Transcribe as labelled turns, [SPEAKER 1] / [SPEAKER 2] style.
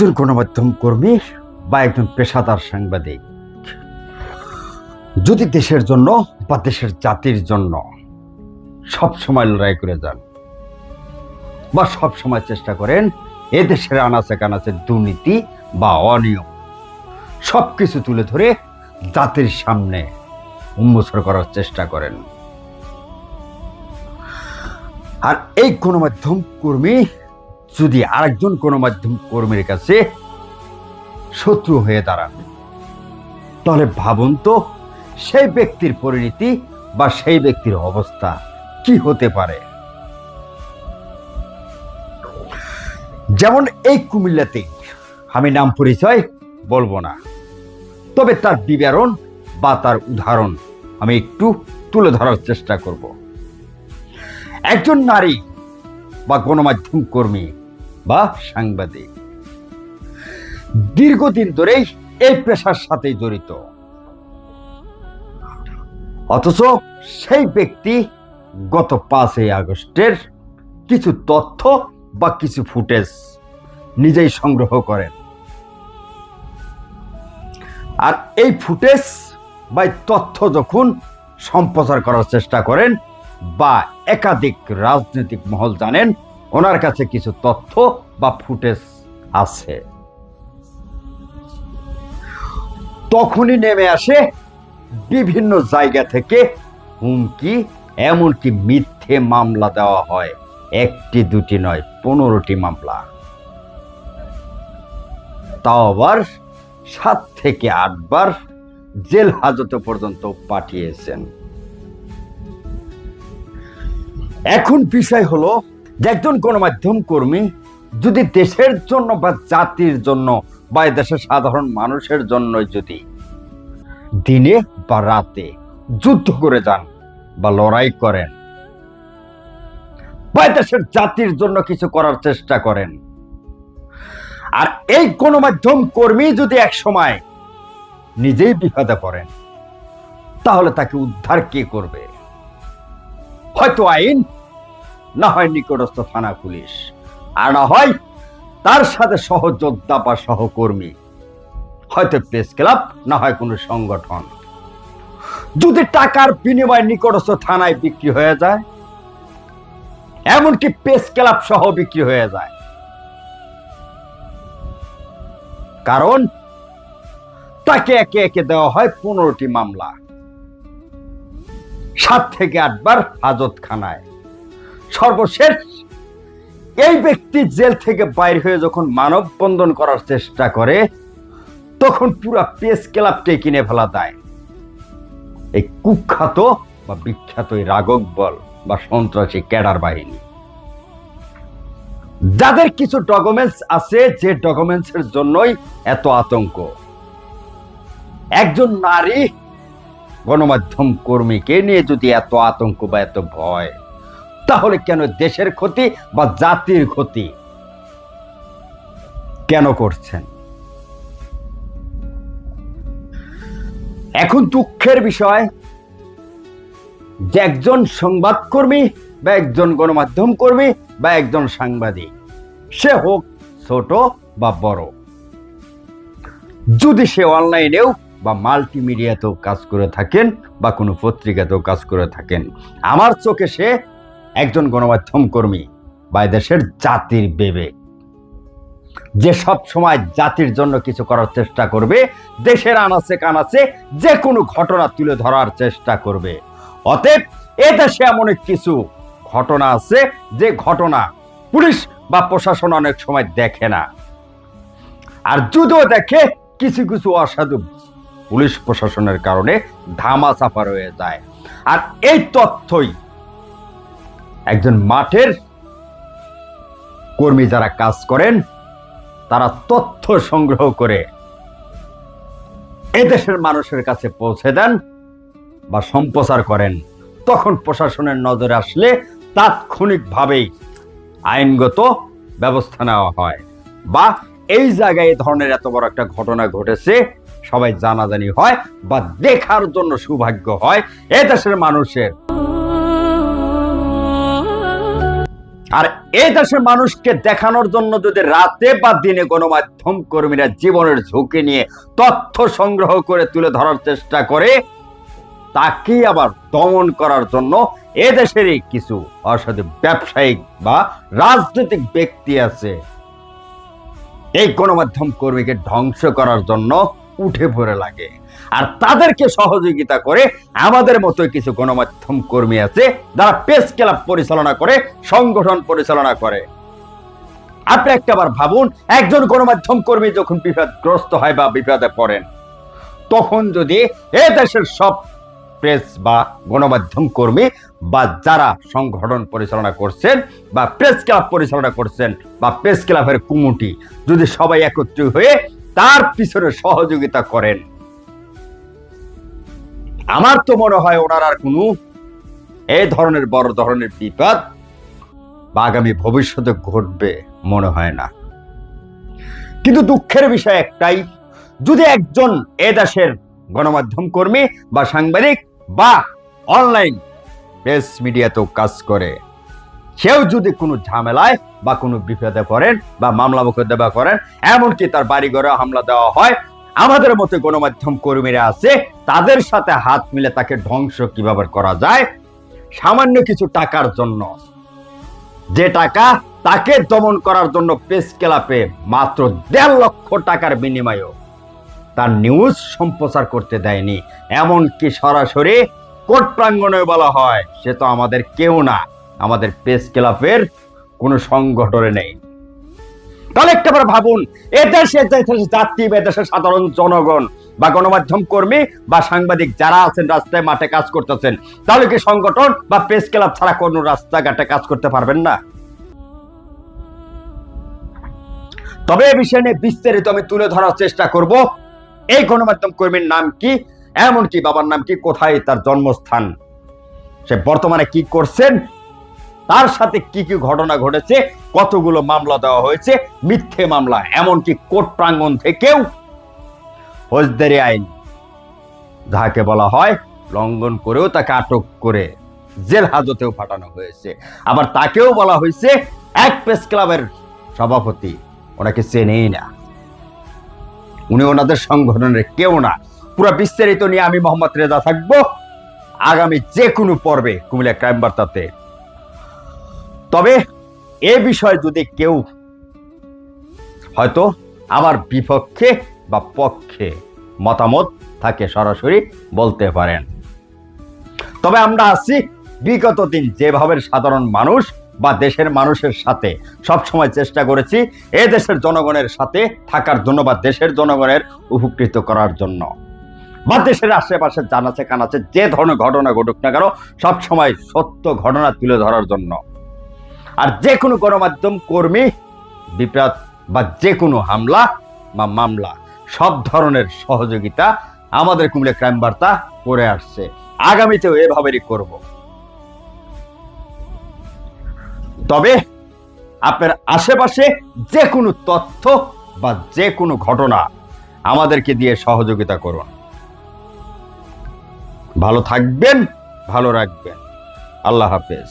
[SPEAKER 1] একজন গণমাধ্যম কর্মী বা একজন পেশাদার সাংবাদিক যদি দেশের জন্য বা দেশের জাতির জন্য সব সময় লড়াই করে যান বা সব সময় চেষ্টা করেন এ দেশের আনাচে কানাচে দুর্নীতি বা অনিয়ম সবকিছু তুলে ধরে জাতির সামনে উন্মোচন করার চেষ্টা করেন, আর এই গণমাধ্যম কর্মী যদি আরেকজন গণমাধ্যম কর্মীর কাছে শত্রু হয়ে দাঁড়ান, তাহলে ভাবুন তো সেই ব্যক্তির পরিণতি বা সেই ব্যক্তির অবস্থা কি হতে পারে। যেমন এই কুমিল্লাতে, আমি নাম পরিচয় বলবো না, তবে তার বিবরণ বা তার উদাহরণ আমি একটু তুলে ধরার চেষ্টা করব। একজন নারী বা গণমাধ্যম কর্মী বা সাংবাদিক দীর্ঘদিন ধরেই এই পেশার সাথে জড়িত, অথচ সেই ব্যক্তি গত 5 আগস্টের কিছু তথ্য বা কিছু ফুটেজ নিজেই সংগ্রহ করেন, আর এই ফুটেজ বা তথ্য যখন সম্প্রচার করার চেষ্টা করেন বা একাধিক রাজনৈতিক মহল জানেন ওনার কাছে কিছু তথ্য বা ফুটেজ আছে, তখনই নেমে আসে বিভিন্ন জায়গা থেকে হুমকি, এমনকি মিথ্যে মামলা দেওয়া হয়। 1টি 2টি নয়, 15টি মামলা, তাও আবার 7 থেকে 8 বার জেল হাজতে পর্যন্ত পাঠিয়েছেন। এখন বিষয় হলো যে একজন গণমাধ্যম কর্মী যদি দেশের জন্য বা জাতির জন্য বা দেশের সাধারণ মানুষের জন্য যদি দিনে বা রাতে যুদ্ধ করে যান বা লড়াই করেন বা দেশের জাতির জন্য কিছু করার চেষ্টা করেন, আর এই গণমাধ্যম কর্মী যদি এক সময় নিজেই বিপদে পড়েন, তাহলে তাকে উদ্ধার কে করবে? হয়তো আইন, না হয় নিকটস্থ থানা পুলিশ, আর না হয় তার সাথে সহযোদ্ধা বা সহকর্মী, হয়তো প্রেস ক্লাব, না হয় কোনো সংগঠন। যদি টাকার বিনিময়ে নিকটস্থ থানায় বিক্রি হয়ে যায়, এমনকি প্রেস ক্লাব সহ বিক্রি হয়ে যায়, কারণ তাকে একে একে দেওয়া হয় 15টি মামলা, 7 থেকে 8 বার হাজতখানায়। সর্বশেষ এই ব্যক্তি জেল থেকে বাইর হয়ে যখন মানববন্ধন করার চেষ্টা করে, তখন পুরা প্রেস ক্লাবকে কিনে ফেলা দেয় এই কুখ্যাত বা বিখ্যাত এই রাঘব বল বা সন্ত্রাসী ক্যাডার বাহিনী, যাদের কিছু ডকুমেন্টস আছে, যে ডকুমেন্টসের জন্যই এত আতঙ্ক। একজন নারী গণমাধ্যম কর্মীকে নিয়ে যদি এত আতঙ্ক বা এত ভয়, তাহলে কেন দেশের ক্ষতি বা জাতির ক্ষতি কেন করছেন? এখন দুঃখের বিষয় যে একজন সংবাদকর্মী বা একজন গণমাধ্যম কর্মী বা একজন সাংবাদিক, সে হোক ছোট বা বড়, যদি সে অনলাইনেও বা মাল্টিমিডিয়াতেও কাজ করে থাকেন বা কোনো পত্রিকাতেও কাজ করে থাকেন, আমার চোখে সে একজন গণমাধ্যম কর্মী বা দেশের জাতির বিবেক, যে সব সময় জাতির জন্য কিছু করার চেষ্টা করবে, দেশের আনাচে কানাচে যে কোনো ঘটনা তুলে ধরার চেষ্টা করবে। অতএব এ দেশে এমন কিছু ঘটনা আছে যে ঘটনা পুলিশ বা প্রশাসন অনেক সময় দেখে না, আর যদিও দেখে কিছু কিছু অসাধু পুলিশ প্রশাসনের কারণে ধামাচাপা রয়ে যায়। আর এই তথ্যই একজন মাঠের কর্মী যারা কাজ করেন, তারা তথ্য সংগ্রহ করে এদেশের মানুষের কাছে পৌঁছে দেন বা সম্প্রচার করেন। তখন প্রশাসনের নজরে আসলে তাৎক্ষণিকভাবেই আইনগত ব্যবস্থা নেওয়া হয়, বা এই জায়গায় এই ধরনের এত বড় একটা ঘটনা ঘটেছে সবাই জানাজানি হয় বা দেখার জন্য সৌভাগ্য হয় এ দেশের মানুষের। আর এই দেশের মানুষকে দেখানোর জন্য যদি রাতে বা দিনে গণমাধ্যম কর্মীরা জীবনের ঝুঁকি নিয়ে তথ্য সংগ্রহ করে তুলে ধরার চেষ্টা করে, তাকে আবার দমন করার জন্য এদেশেরই কিছু অসাধু ব্যবসায়িক বা রাজনৈতিক ব্যক্তি আছে এই গণমাধ্যম কর্মীকে ধ্বংস করার জন্য উঠে পড়ে লাগে। আর তাদেরকে সহযোগিতা করে আমাদের মতো কিছু গণমাধ্যম কর্মী আছে যারা প্রেস ক্লাব পরিচালনা করে, সংগঠন পরিচালনা করে। আপনি একটাবার ভাবুন, একজন গণমাধ্যম কর্মী যখন বিপদগ্রস্ত হয় বা বিপদে পড়েন, তখন যদি এ দেশের সব প্রেস বা গণমাধ্যম কর্মী বা যারা সংগঠন পরিচালনা করছেন বা প্রেস ক্লাব পরিচালনা করছেন বা প্রেস ক্লাবের কমিটি যদি সবাই একত্রিত হয়ে তার পিছনে সহযোগিতা করেন, আমার তো মনে হয় ওনার আর কোনো এই ধরনের বড় ধরনের বিপদ বা আগামী ভবিষ্যতে ঘটবে মনে হয় না। কিন্তু দুঃখের বিষয় একটাই, যদি একজন এ দেশের গণমাধ্যম কর্মী বা সাংবাদিক বা অনলাইন প্রেস মিডিয়াতেও কাজ করে, সেও যদি কোনো ঝামেলায় বা কোনো বিপদে পড়েন বা মামলা মোকদ্দমা করেন, এমনকি তার বাড়িঘরে হামলা দেওয়া হয়, আমাদের মতো গণমাধ্যম কর্মীরা আছে, তাদের সাথে হাত মিলে তাকে ধ্বংস কিভাবে করা যায় সামান্য কিছু টাকার জন্য, যে টাকা তাকে দমন করার জন্য প্রেস ক্লাবে মাত্র 1.5 লক্ষ টাকার বিনিময়েও তার নিউজ সম্প্রচার করতে দেয়নি। এমনকি সরাসরি কোর্ট প্রাঙ্গণে বলা হয় সে তো আমাদের কেউ না, আমাদের প্রেস ক্লাবের কোনো সংগঠনে নেই। তাহলে একটাবার ভাবুন, এদেশের যাত্রী, এদেশের সাধারণ জনগণ বা গণমাধ্যম কর্মী বা সাংবাদিক যারা আছেন রাস্তায় মাঠে কাজ করতেছেন, তাহলে কি সংগঠন বা প্রেস ক্লাব ছাড়া কোনো রাস্তাঘাটে কাজ করতে পারবেন না? তবে এ বিষয় নিয়ে বিস্তারিত আমি তুলে ধরার চেষ্টা করব। এই গণমাধ্যম কর্মীর নাম কি, এমনকি বাবার নাম কি, কোথায় তার জন্মস্থান, সে বর্তমানে কি করছেন, তার সাথে কি কি ঘটনা ঘটেছে, কতগুলো মামলা দেওয়া হয়েছে, মিথ্যে মামলা, এমনকি কোর্ট প্রাঙ্গণ থেকেও ফৌজদারি আইন যাকে বলা হয় লঙ্ঘন করেও তাকে আটক করে জেল হাজতেও পাঠানো হয়েছে। আবার তাকেও বলা হয়েছে এক প্রেস ক্লাবের সভাপতি, ওনাকে চেনেই না, উনি ওনাদের সংগঠনের কেউ না। পুরো বিস্তারিত নিয়ে আমি মোহাম্মদ রেজা থাকবো আগামী যে কোনো পর্বে কুমিল্লা ক্রাইম বার্তাতে। তবে এ বিষয়ে যদি কেউ হয়তো আমার বিপক্ষে বা পক্ষে মতামত থাকে সরাসরি বলতে পারেন। তবে আমরা আছি বিগত দিন যেভাবে সাধারণ মানুষ বা দেশের মানুষের সাথে সবসময় চেষ্টা করেছি এ দেশের জনগণের সাথে থাকার জন্য বা দেশের জনগণের উপকৃত করার জন্য বা দেশের আশেপাশে জানাছে কানাছে যে ধরনের ঘটনা ঘটুক না কেন সবসময় সত্য ঘটনা তুলে ধরার জন্য। আর যে কোনো গণমাধ্যম কর্মী বিপদ বা যে কোনো হামলা বা মামলা সব ধরনের সহযোগিতা আমাদের কুমিল্লা ক্রাইম বার্তা করে আসছে, আগামীতেও এভাবেই করব। তবে আপনার আশেপাশে যে কোনো তথ্য বা যে কোনো ঘটনা আমাদেরকে দিয়ে সহযোগিতা করুন। ভালো থাকবেন, ভালো রাখবেন। আল্লাহ হাফেজ।